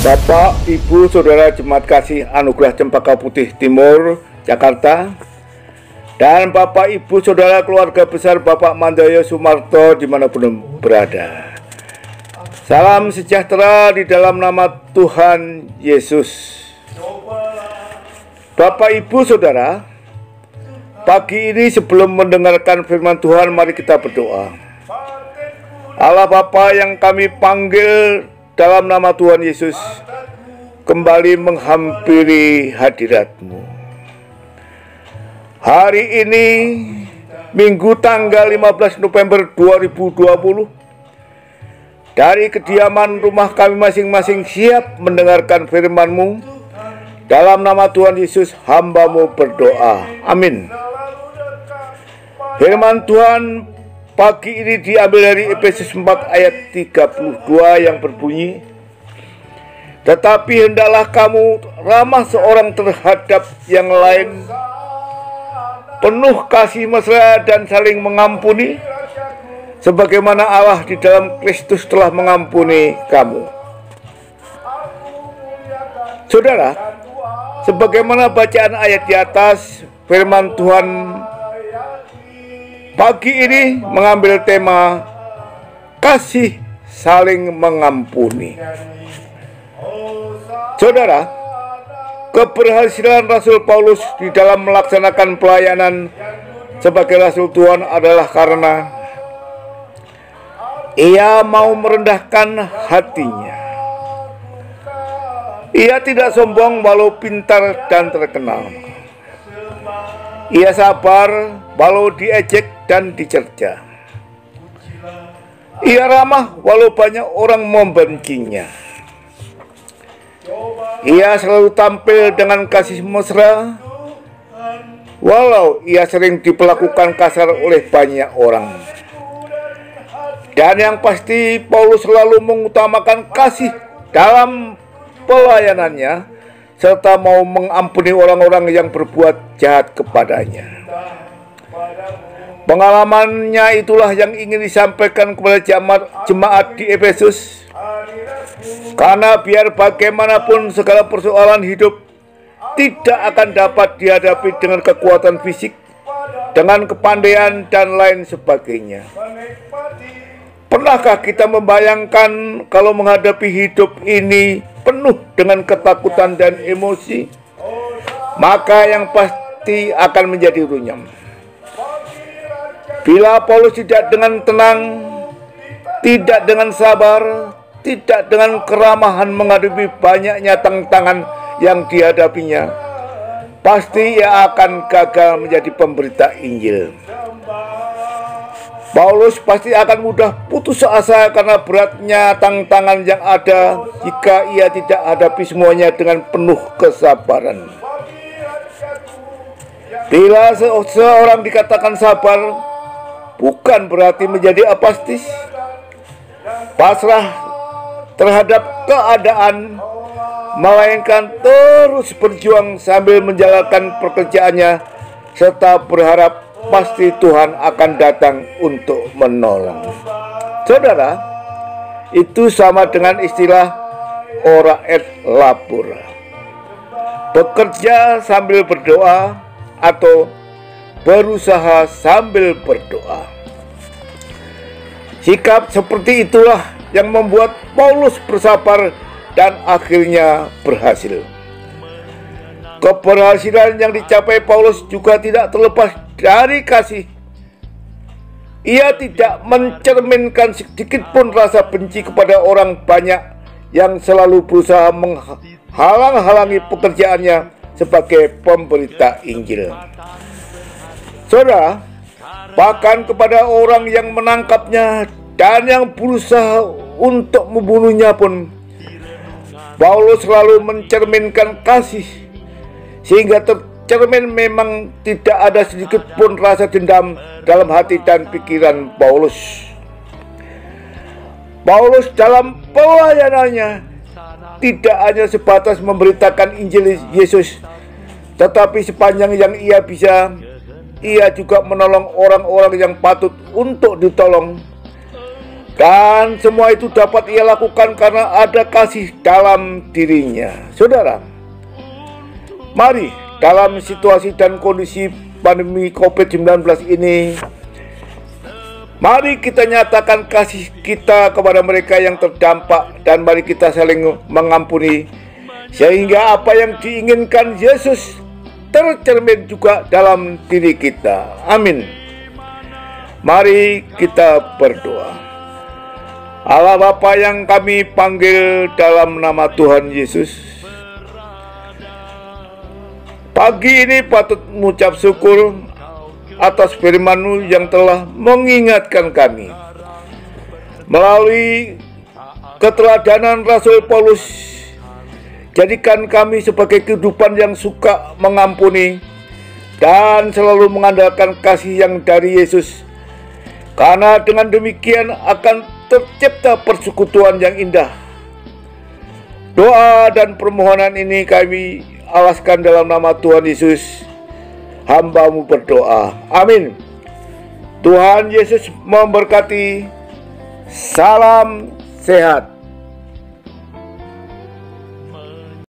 Bapak, Ibu, Saudara Jemaat Kasih Anugerah Cempaka Putih Timur, Jakarta, dan Bapak, Ibu, Saudara keluarga besar Bapak Mandoyo Sumarto dimanapun berada. Salam sejahtera di dalam nama Tuhan Yesus. Bapak, Ibu, Saudara, pagi ini sebelum mendengarkan firman Tuhan, mari kita berdoa. Allah Bapa yang kami panggil dalam nama Tuhan Yesus, kembali menghampiri hadirat-Mu. Hari ini, Minggu tanggal 15 November 2020, dari kediaman rumah kami masing-masing siap mendengarkan firman-Mu. Dalam nama Tuhan Yesus, hamba-Mu berdoa. Amin. Firman Tuhan pagi ini diambil dari Efesus 4 ayat 32 yang berbunyi, "Tetapi hendaklah kamu ramah seorang terhadap yang lain, penuh kasih mesra dan saling mengampuni, sebagaimana Allah di dalam Kristus telah mengampuni kamu." Saudara, sebagaimana bacaan ayat di atas, firman Tuhan pagi ini mengambil tema kasih saling mengampuni. Saudara, keberhasilan Rasul Paulus di dalam melaksanakan pelayanan sebagai Rasul Tuhan adalah karena ia mau merendahkan hatinya. Ia tidak sombong walau pintar dan terkenal. Ia sabar walau diejek dan dicerca. Ia ramah walau banyak orang membencinya. Ia selalu tampil dengan kasih mesra walau ia sering diperlakukan kasar oleh banyak orang. Dan yang pasti, Paulus selalu mengutamakan kasih dalam pelayanannya, serta mau mengampuni orang-orang yang berbuat jahat kepadanya. Pengalamannya itulah yang ingin disampaikan kepada jemaat di Efesus. Karena biar bagaimanapun segala persoalan hidup tidak akan dapat dihadapi dengan kekuatan fisik, dengan kepandaian dan lain sebagainya. Pernahkah kita membayangkan kalau menghadapi hidup ini penuh dengan ketakutan dan emosi, maka yang pasti akan menjadi runyam. Bila Paulus tidak dengan tenang, tidak dengan sabar, tidak dengan keramahan menghadapi banyaknya tantangan yang dihadapinya, pasti ia akan gagal menjadi pemberita Injil. Paulus pasti akan mudah putus asa karena beratnya tantangan yang ada jika ia tidak hadapi semuanya dengan penuh kesabaran. Bila seorang dikatakan sabar, bukan berarti menjadi apatis, pasrah terhadap keadaan, melainkan terus berjuang sambil menjalankan pekerjaannya, serta berharap pasti Tuhan akan datang untuk menolong. Saudara, itu sama dengan istilah ora et labora, bekerja sambil berdoa atau berusaha sambil berdoa. Sikap seperti itulah yang membuat Paulus bersabar dan akhirnya berhasil. Keberhasilan yang dicapai Paulus juga tidak terlepas dari kasih. Ia tidak mencerminkan sedikit pun rasa benci kepada orang banyak yang selalu berusaha menghalang-halangi pekerjaannya sebagai pemberita Injil. Saudara, bahkan kepada orang yang menangkapnya dan yang berusaha untuk membunuhnya pun, Paulus selalu mencerminkan kasih, sehingga tercermin memang tidak ada sedikit pun rasa dendam dalam hati dan pikiran Paulus. Paulus dalam pelayanannya tidak hanya sebatas memberitakan Injil Yesus, tetapi sepanjang yang ia bisa, ia juga menolong orang-orang yang patut untuk ditolong. Dan semua itu dapat ia lakukan karena ada kasih dalam dirinya. Saudara, mari dalam situasi dan kondisi pandemi COVID-19 ini, mari kita nyatakan kasih kita kepada mereka yang terdampak, dan mari kita saling mengampuni, sehingga apa yang diinginkan Yesus tercermin juga dalam diri kita. Amin. Mari kita berdoa. Allah Bapa yang kami panggil dalam nama Tuhan Yesus, pagi ini patut mengucap syukur atas firman-Mu yang telah mengingatkan kami. Melalui keteladanan Rasul Paulus, jadikan kami sebagai kehidupan yang suka mengampuni dan selalu mengandalkan kasih yang dari Yesus. Karena dengan demikian akan tercipta persekutuan yang indah. Doa dan permohonan ini kami alaskan dalam nama Tuhan Yesus. Hamba-Mu berdoa. Amin. Tuhan Yesus memberkati. Salam sehat.